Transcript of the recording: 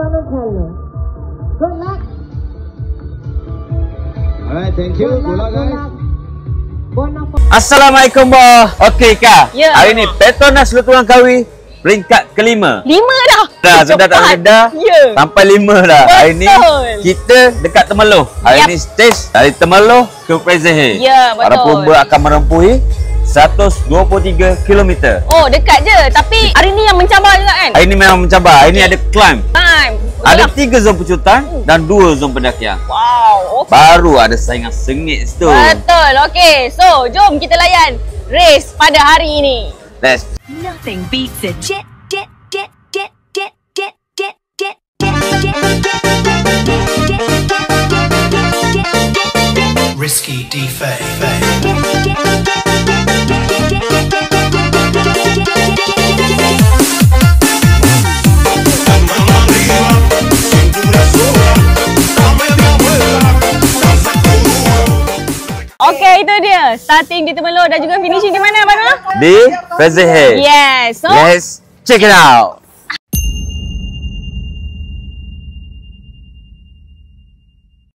on challenge. Good luck. Alright, thank you. Good luck, guys. Assalamualaikum, boh. Okey, Kak. Ya. Hari ni Petronas Lutungan Kawi peringkat ke-5. 5 dah. Sudah tak reda. Ya. Sampai 5 dah. Hari ni Betul. kita dekat Temerloh. Hari ni stage dari Temerloh ke Fraser. Ya, betul. Para pelumba akan merempuhi 123 km. Oh, dekat je. Tapi hari ni yang mencabar juga kan? Hari ni memang mencabar. Hari ni ada climb. Time. Ada 3 zon pecutan dan 2 zon pendakian. Wow. Okay. Baru ada saingan sengit situ. Betul. Okey. So, jom kita layan race pada hari ini. Let's Nothing beats a jet. Risky defay. Okey, itu dia. Starting di Temerloh dan juga finishing di mana, Abang Noah? di Fraser. Yes. So, Let's check it out.